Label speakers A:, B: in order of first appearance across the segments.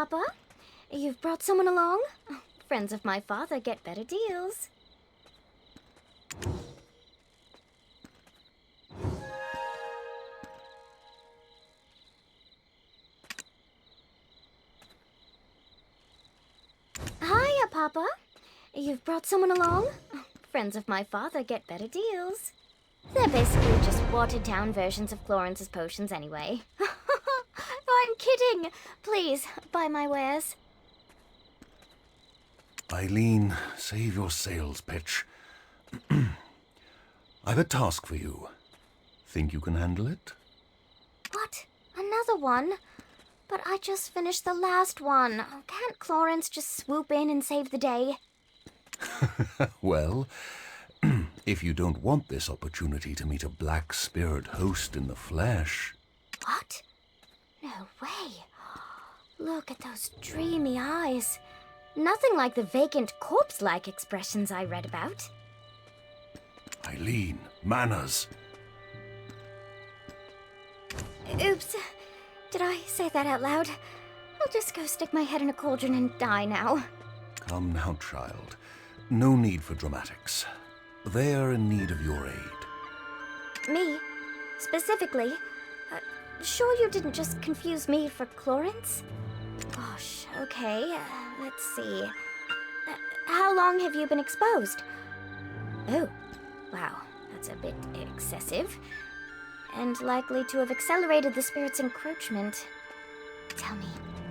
A: Papa. You've brought someone along? Friends of my father get better deals. Hiya, Papa. You've brought someone along? Friends of my father get better deals. They're basically just watered-down versions of Florence's potions anyway. Oh, I'm kidding. Please, buy my wares.
B: Eileen, save your sales pitch. I've a task for you. Think you can handle it?
A: What? Another one? But I just finished the last one. Can't Florence just swoop in and save the day?
B: Well, if you don't want this opportunity to meet a black spirit host in the flesh...
A: What? No way. Look at those dreamy eyes. Nothing like the vacant corpse-like expressions I read about.
B: Eileen, manners.
A: Oops. Did I say that out loud? I'll just go stick my head in a cauldron and die now.
B: Come now, child. No need for dramatics. They are in need of your aid.
A: Me? Specifically? Sure you didn't just confuse me for Florence? Gosh, okay. Let's see. How long have you been exposed? Oh, wow. That's a bit excessive. And likely to have accelerated the spirit's encroachment. Tell me,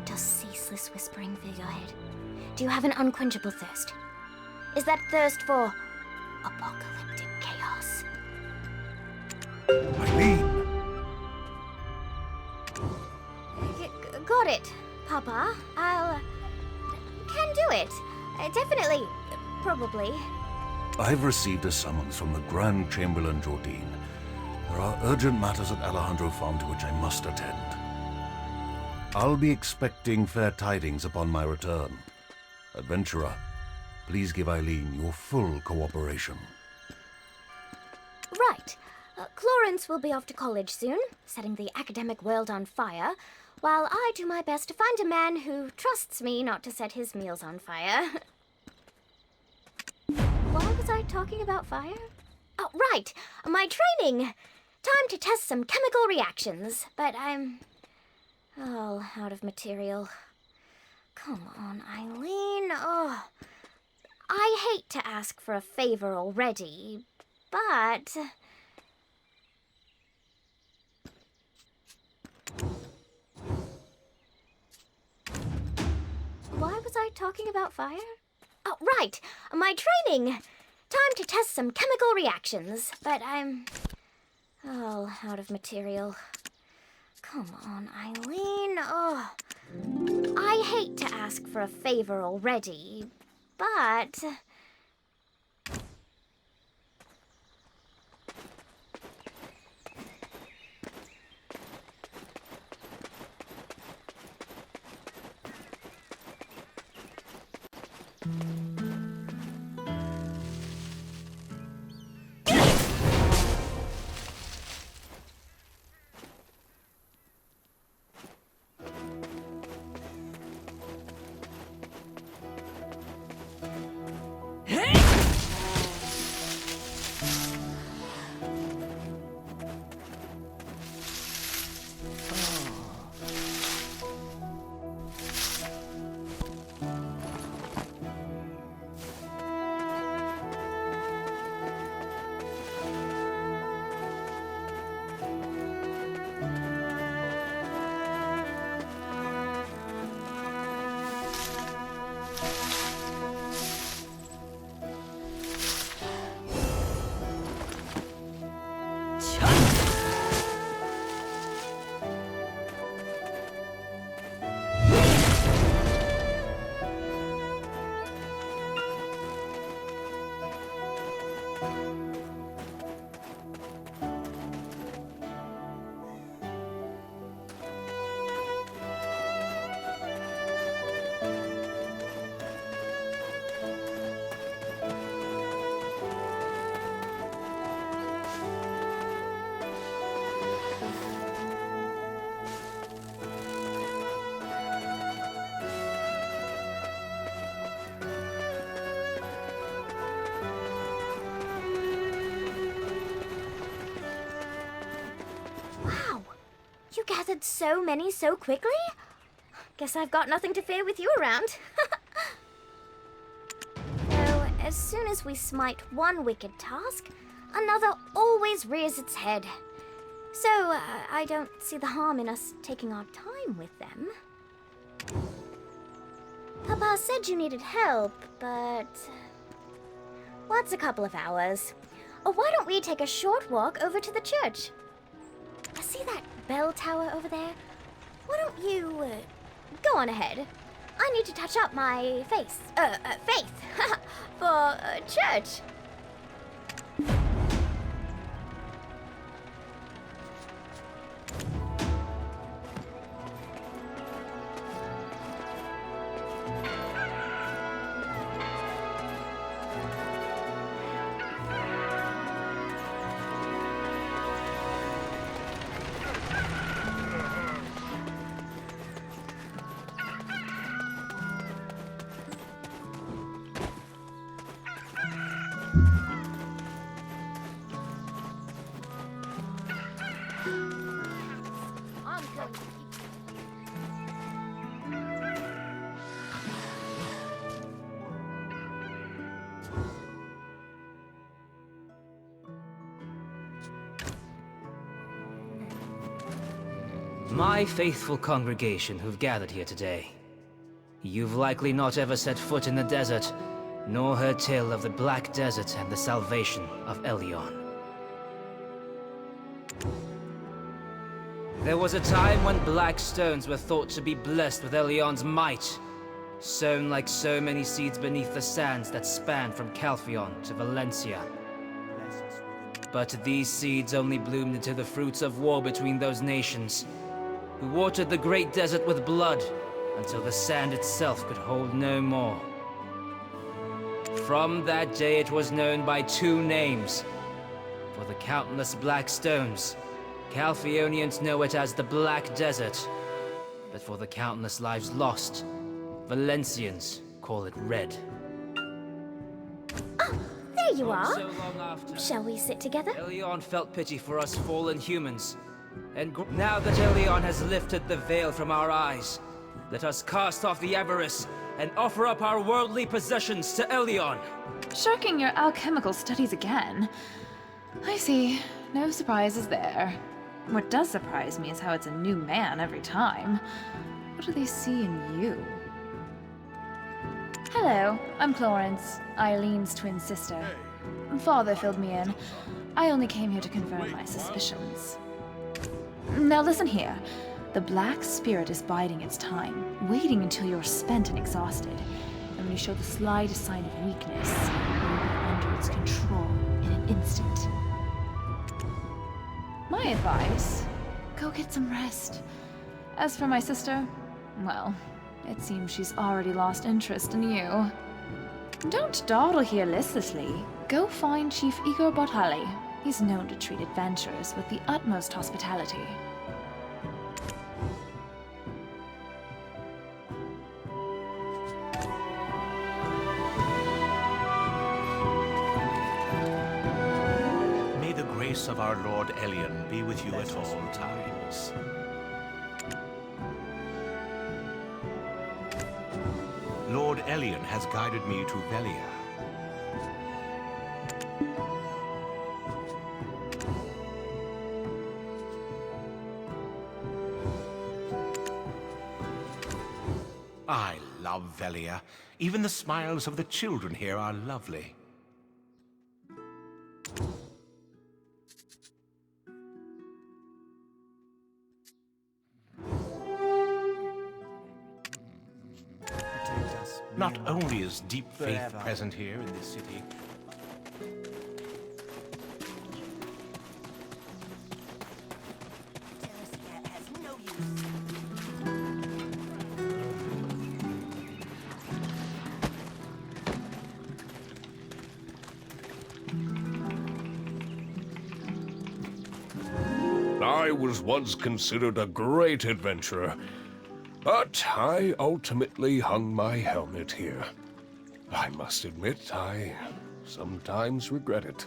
A: does ceaseless whispering fill your head? Do you have an unquenchable thirst? Is that thirst for apocalyptic chaos?
B: Eileen!
A: Got it, Papa. Can do it. Definitely. Probably.
B: I've received a summons from the Grand Chamberlain Jordine. There are urgent matters at Alejandro Farm to which I must attend. I'll be expecting fair tidings upon my return. Adventurer, please give Eileen your full cooperation.
A: Right. Florence will be off to college soon, setting the academic world on fire, while I do my best to find a man who trusts me not to set his meals on fire. Why was I talking about fire? Oh, right! My training! Time to test some chemical reactions, but I'm all out of material. Come on, Eileen. Oh, I hate to ask for a favor already, but... Why was I talking about fire? Oh, right! My training! Time to test some chemical reactions, but I'm all out of material. Come on, Eileen. Oh, I hate to ask for a favor already, but... gathered so many so quickly? Guess I've got nothing to fear with you around. Though, as soon as we smite one wicked task, another always rears its head. So, I don't see the harm in us taking our time with them. Papa said you needed help, but... what's a couple of hours? Or why don't we take a short walk over to the church? See that bell tower over there? Why don't you, go on ahead? I need to touch up my faith, for, church.
C: My faithful congregation who've gathered here today. You've likely not ever set foot in the desert, nor heard tale of the Black Desert and the salvation of Elyon. There was a time when black stones were thought to be blessed with Elyon's might, sown like so many seeds beneath the sands that span from Calphion to Valencia. But these seeds only bloomed into the fruits of war between those nations, who watered the great desert with blood until the sand itself could hold no more. From that day it was known by two names. For the countless black stones, Calphionians know it as the Black Desert. But for the countless lives lost, Valencians call it Red.
A: Oh, there you are.
C: So long after,
A: Shall we sit together?
C: Elyon felt pity for us fallen humans. And now that Elyon has lifted the veil from our eyes, let us cast off the avarice and offer up our worldly possessions to Elyon.
D: Shirking your alchemical studies again. I see. No surprises there. What does surprise me is how it's a new man every time. What do they see in you? Hello, I'm Florence, Eileen's twin sister. Father filled me in. I only came here to confirm my suspicions. Now listen here. The Black Spirit is biding its time, waiting until you're spent and exhausted. And when you show the slightest sign of weakness, you will be under its control in an instant. My advice, go get some rest. As for my sister, well, it seems she's already lost interest in you. Don't dawdle here listlessly. Go find Chief Igor Bothali. He's known to treat adventurers with the utmost hospitality.
E: May the grace of our Lord Elyon be with you at all times. Lord Elyon has guided me to Velia. I love Velia. Even the smiles of the children here are lovely. Not only is deep faith present here in this city,
F: I was once considered a great adventurer, but I ultimately hung my helmet here. I must admit, I sometimes regret it.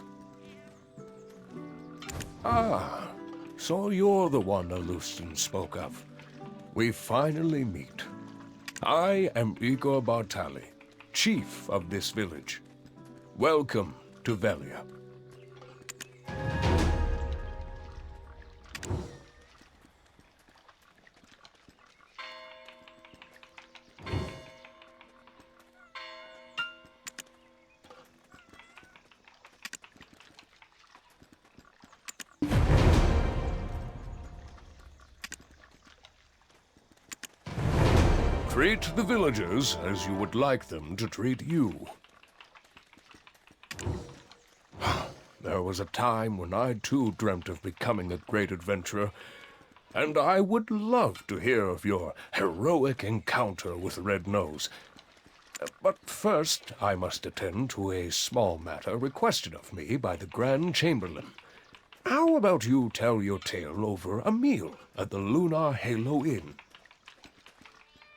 F: Ah, So you're the one Alustin spoke of. We finally meet. I am Igor Bartali, chief of this village. Welcome to Velia. Treat the villagers as you would like them to treat you. There was a time when I too dreamt of becoming a great adventurer, and I would love to hear of your heroic encounter with Red Nose. But first, I must attend to a small matter requested of me by the Grand Chamberlain. How about you tell your tale over a meal at the Lunar Halo Inn?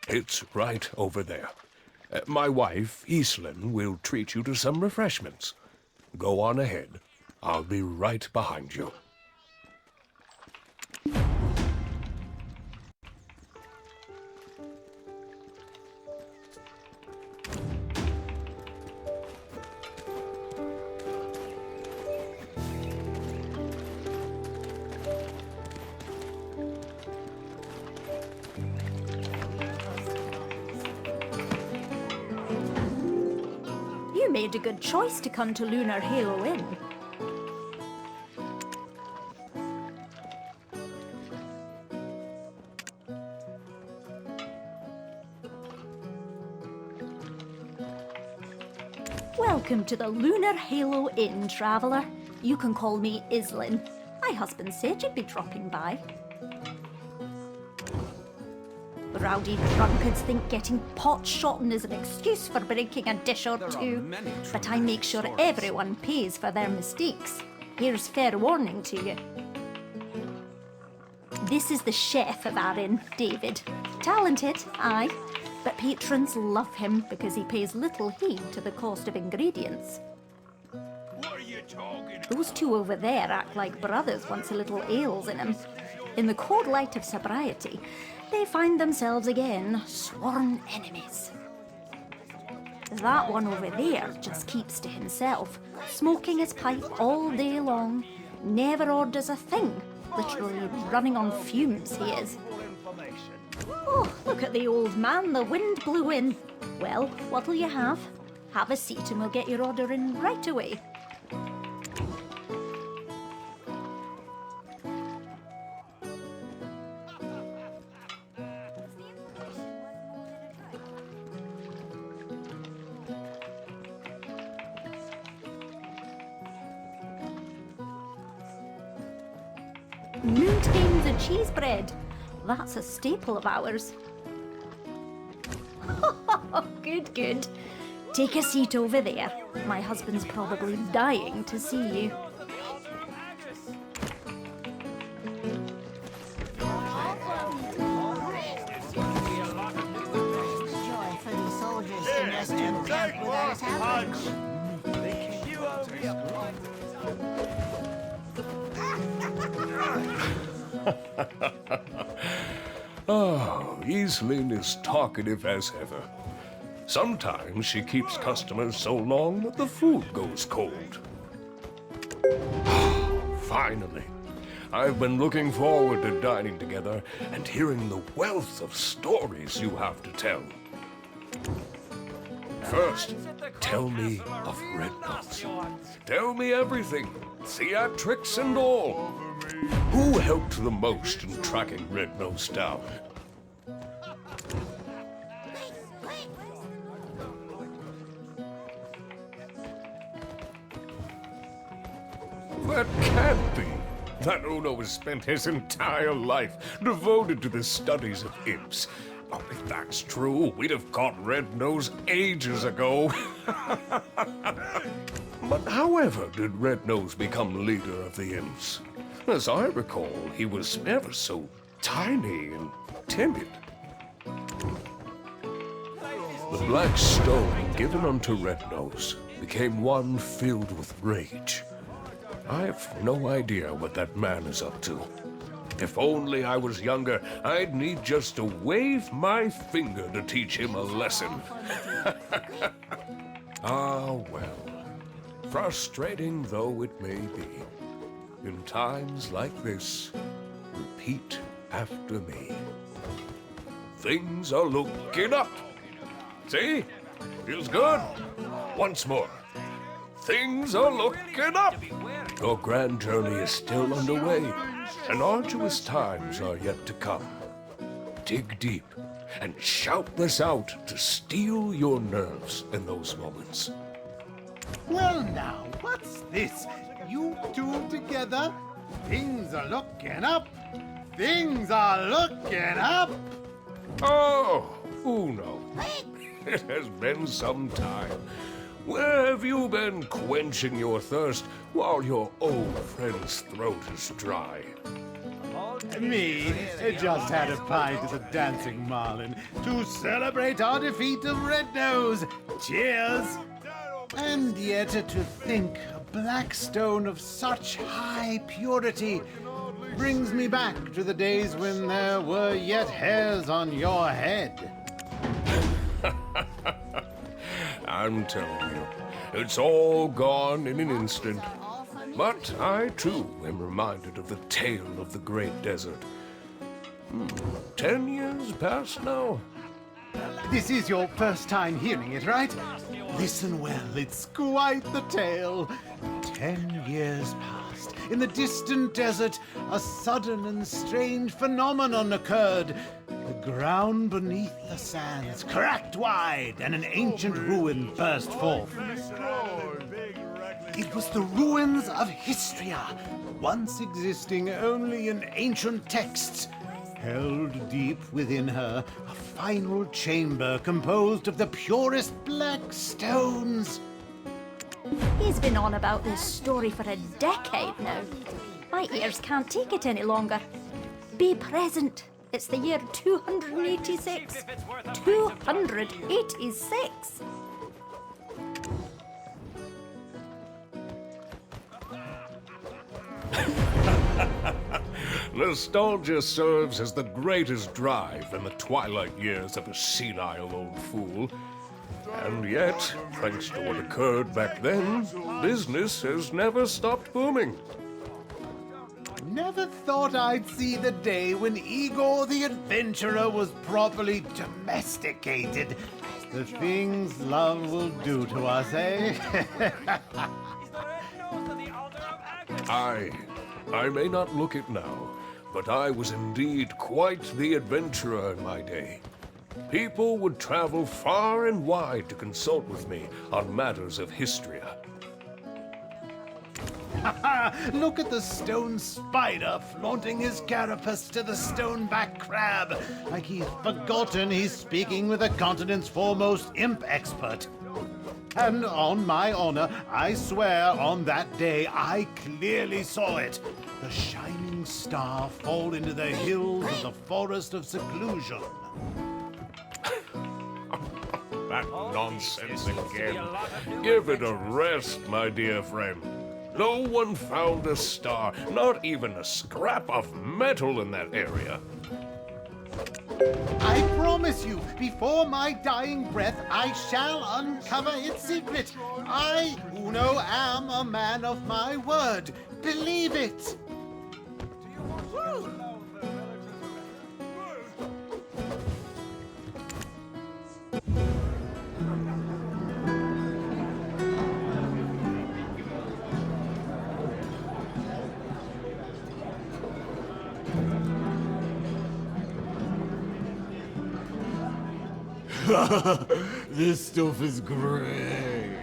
F: It's right over there. My wife, Islin, will treat you to some refreshments. Go on ahead. I'll be right behind you.
G: You made a good choice to come to Lunar Halo Inn. Welcome to the Lunar Halo Inn, traveller. You can call me Islin. My husband said you'd be dropping by. Rowdy drunkards think getting pot-shotten is an excuse for breaking a dish or two, but I make sure everyone pays for their mistakes. Here's fair warning to you. This is the chef of our inn, David. Talented, aye, but patrons love him because he pays little heed to the cost of ingredients. Those two over there act like brothers once a little ale's in them. In the cold light of sobriety, they find themselves again sworn enemies. That one over there just keeps to himself, smoking his pipe all day long, never orders a thing, literally running on fumes he is. Oh, look at the old man, the wind blew in. Well, what'll you have? Have a seat and we'll get your order in right away. Mountains and cheese bread. That's a staple of ours. Good, good. Take a seat over there. My husband's probably dying to see you.
F: Oh, Islin is talkative as ever. Sometimes she keeps customers so long that the food goes cold. Finally, I've been looking forward to dining together and hearing the wealth of stories you have to tell. First, tell me of Red Nose. Tell me everything, theatrics and all. Who helped the most in tracking Red Nose down? That can't be. That Uno has spent his entire life devoted to the studies of imps. Oh, if that's true, we'd have caught Red Nose ages ago. But however did Red Nose become leader of the imps? As I recall, he was ever so tiny and timid. The black stone given unto Red Nose became one filled with rage. I have no idea what that man is up to. If only I was younger, I'd need just to wave my finger to teach him a lesson. Ah, well. Frustrating though it may be, in times like this, repeat after me. Things are looking up. See? Feels good. Once more. Things are looking up. Your grand journey is still underway, and arduous times are yet to come. Dig deep and shout this out to steel your nerves in those moments.
H: Well now, what's this? You two together? Things are looking up. Things are looking up.
F: Oh, Uno. It has been some time. Where have you been quenching your thirst while your old friend's throat is dry?
H: Me, just had a pint at the Dancing Marlin to celebrate our defeat of Red Nose. Cheers! And yet to think a black stone of such high purity brings me back to the days when there were yet hairs on your head.
F: I'm telling you, it's all gone in an instant. But I, too, am reminded of the tale of the Great Desert. 10 years past now?
H: This is your first time hearing it, right? Listen well, it's quite the tale. 10 years past. In the distant desert, a sudden and strange phenomenon occurred. The ground beneath the sands cracked wide, and an ancient ruin burst forth. It was the ruins of Histria, once existing only in ancient texts. Held deep within her, a final chamber composed of the purest black stones.
G: He's been on about this story for a decade now. My ears can't take it any longer. Be present. It's the year 286. 286.
F: Nostalgia serves as the greatest drive in the twilight years of a senile old fool. And yet, thanks to what occurred back then, business has never stopped booming.
H: Never thought I'd see the day when Igor the Adventurer was properly domesticated. The things love will do to us, eh?
F: I may not look it now, but I was indeed quite the adventurer in my day. People would travel far and wide to consult with me on matters of Histria.
H: Look at the stone spider flaunting his carapace to the stoneback crab, like he's forgotten he's speaking with the continent's foremost imp expert. And on my honor, I swear on that day I clearly saw it. The shining star fall into the hills of the forest of seclusion.
F: That nonsense again. Give it a rest, my dear friend. No one found a star, not even a scrap of metal in that area.
H: I promise you, before my dying breath, I shall uncover its secret. I, Uno, am a man of my word. Believe it.
I: This stuff is great.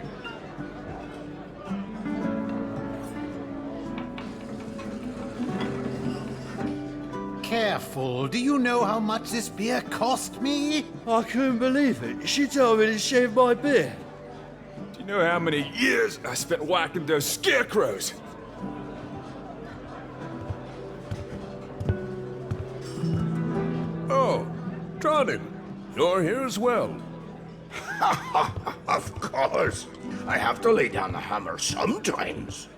H: Careful. Do you know how much this beer cost me?
I: I couldn't believe it. She told me to shave my beard.
J: Do you know how many years I spent whacking those scarecrows?
F: Oh, Tronin, you're here as well.
K: Of course. I have to lay down the hammer sometimes.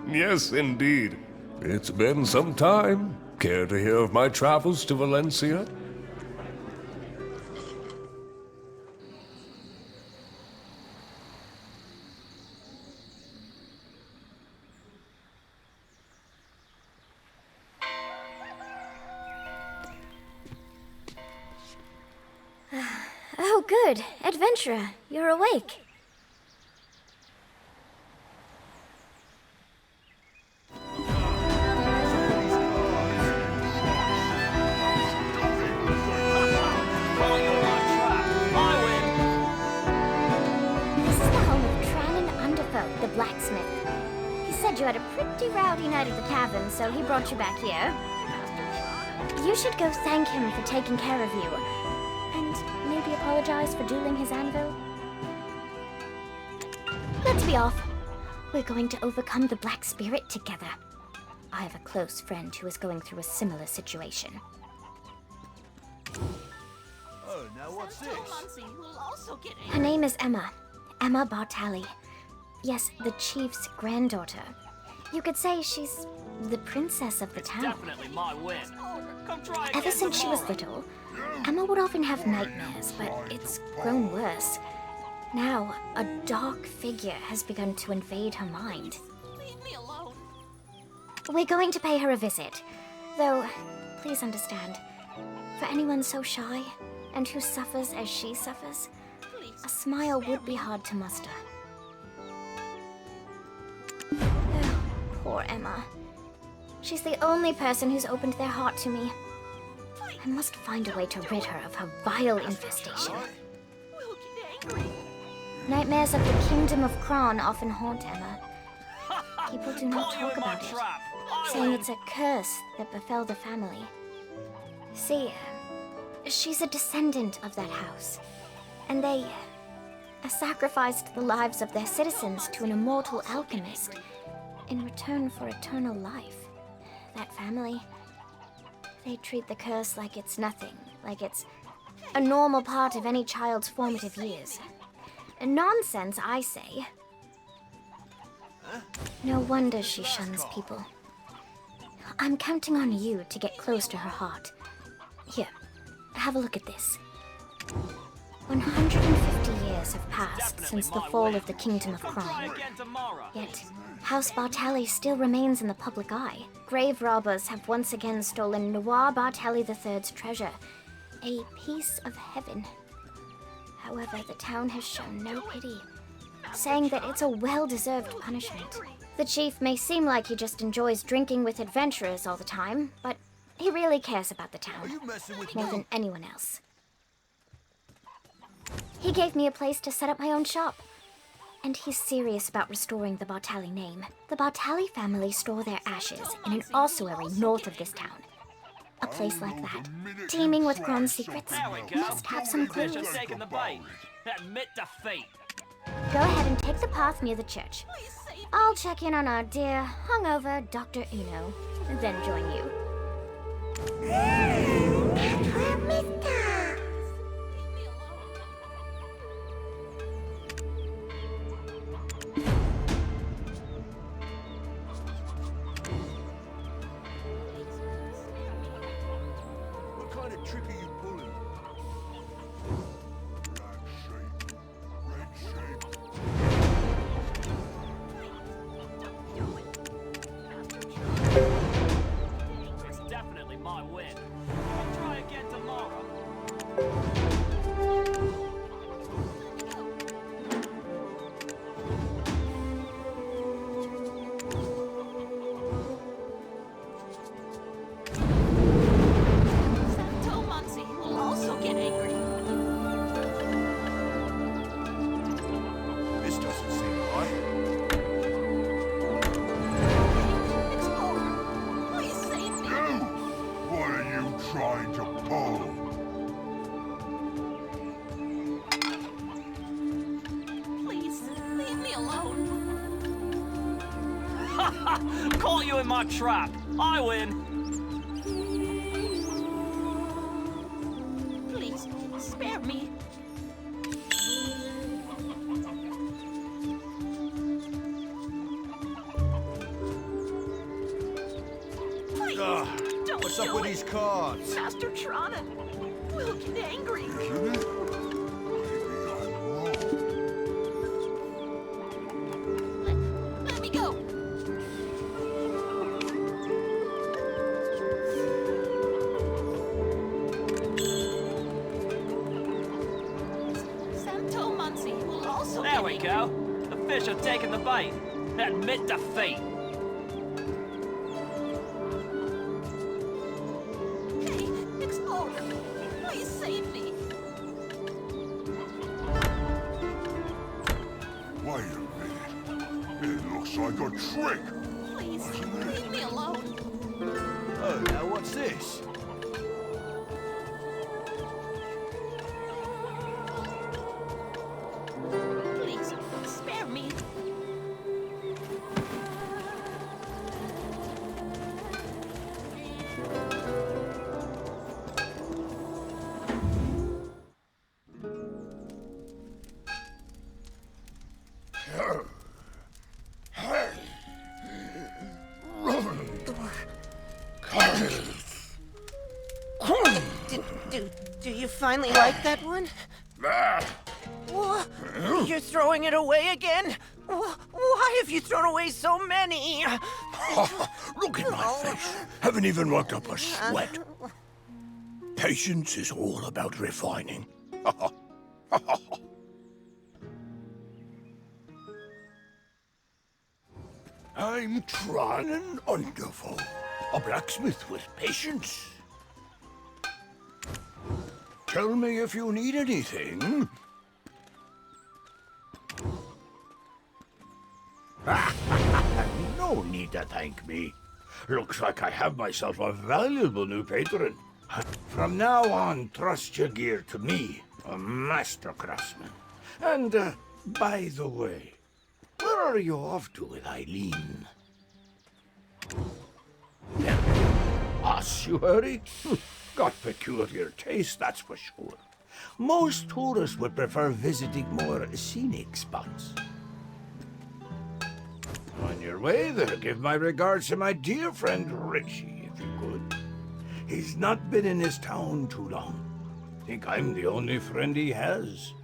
F: Yes, indeed. It's been some time. Care to hear of my travels to Valencia?
A: Oh, good. Adventurer, you're awake. This is the home of Trannan Underfolk, the blacksmith. He said you had a pretty rowdy night at the tavern, so he brought you back here. You should go thank him for taking care of you. And maybe apologize for dueling his anvil. Let's be off. We're going to overcome the Black Spirit together. I have a close friend who is going through a similar situation.
K: Oh, now what's this?
A: Her name is Emma. Emma Bartali. Yes, the chief's granddaughter. You could say she's the princess of the town.
L: Definitely my win. Come try again
A: Ever since she was
L: tomorrow.
A: little, Emma would often have nightmares, but it's grown worse. Now, a dark figure has begun to invade her mind.
L: Leave me alone.
A: We're going to pay her a visit. Though, please understand, for anyone so shy, and who suffers as she suffers, a smile would be hard to muster. Oh, poor Emma. She's the only person who's opened their heart to me. I must find a way to rid her of her vile infestation.
L: We'll get angry.
A: Nightmares of the Kingdom of Kron often haunt Emma. People do not
L: Caught you
A: talk
L: in my
A: about it,
L: trap. I
A: saying
L: win.
A: it's a curse that befell the family. See, she's a descendant of that house, and they sacrificed the lives of their citizens to an immortal alchemist in return for eternal life. That family, they treat the curse like it's nothing, like it's a normal part of any child's formative years. Nonsense, I say. No wonder she shuns people. I'm counting on you to get close to her heart. Here, have a look at this. 150 years have passed since the fall of the Kingdom of Kron.
L: Again tomorrow.
A: Yet, House Bartali still remains in the public eye. Grave robbers have once again stolen Noir Bartali III's treasure, a piece of heaven. However, the town has shown no pity, saying that it's a well-deserved punishment. The chief may seem like he just enjoys drinking with adventurers all the time, but he really cares about the town, more than anyone else. He gave me a place to set up my own shop, and he's serious about restoring the Bartali name. The Bartali family store their ashes in an ossuary north of this town. A place like that, teeming with Kron's secrets, must have some clues.
L: Just taking the bait. Admit defeat.
A: Go ahead and take the path near the church. I'll check in on our dear, hungover Dr. Uno, and then join you.
K: What kind of trick are you pulling? Red shape.
L: It's definitely my win. I'll try again tomorrow. Santo Muncie will also get angry.
K: This doesn't seem right.
L: Please save me.
K: You! What are you trying to pull?
L: Please, leave me alone. Ha ha! Caught you in my trap. I win. Please, spare me.
K: What's up with these cards?
M: Master Trana will get angry.
K: Isn't it? Maybe I'm wrong.
M: Let me go. Santo Muncie will also
L: There
M: get
L: we
M: angry.
L: go. The fish are taking the bait. Admit defeat.
M: Hey, Explorer, please save me.
K: Wait a minute. It looks like a trick.
M: Please, leave me alone.
H: Oh, now what's this?
M: Please, spare me.
N: Do you finally like that one? What? You're throwing it away again? Why have you thrown away so many?
F: Look at my face. Haven't even worked up a sweat. Patience is all about refining. I'm Tranan Underful, a blacksmith with patience. Tell me if you need anything. No need to thank me. Looks like I have myself a valuable new patron. From now on, trust your gear to me, a master craftsman. And, by the way, where are you off to with Eileen? Us, you hurry? Got peculiar taste, that's for sure. Most tourists would prefer visiting more scenic spots. On your way there, give my regards to my dear friend Richie, if you could. He's not been in his town too long. Think I'm the only friend he has.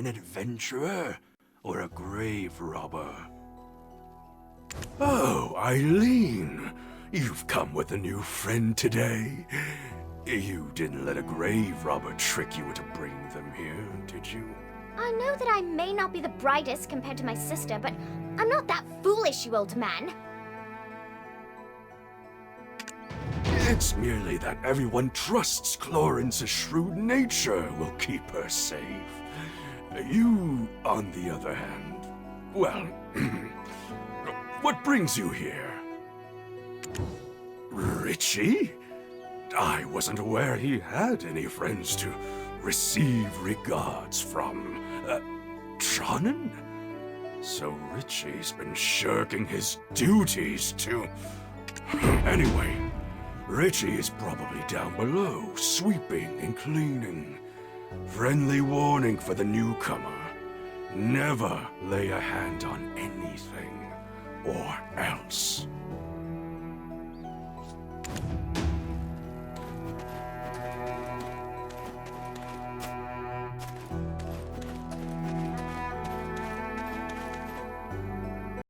O: an adventurer or a grave robber? Oh, Eileen, you've come with a new friend today. You didn't let a grave robber trick you into bringing them here, did you?
A: I know that I may not be the brightest compared to my sister, but I'm not that foolish, you old man.
O: It's merely that everyone trusts Clorence's shrewd nature will keep her safe. You, on the other hand, well, what brings you here? Richie? I wasn't aware he had any friends to receive regards from. Tronnen? So Richie's been shirking his duties to... Anyway, Richie is probably down below, sweeping and cleaning. Friendly warning for the newcomer. Never lay a hand on anything, or else.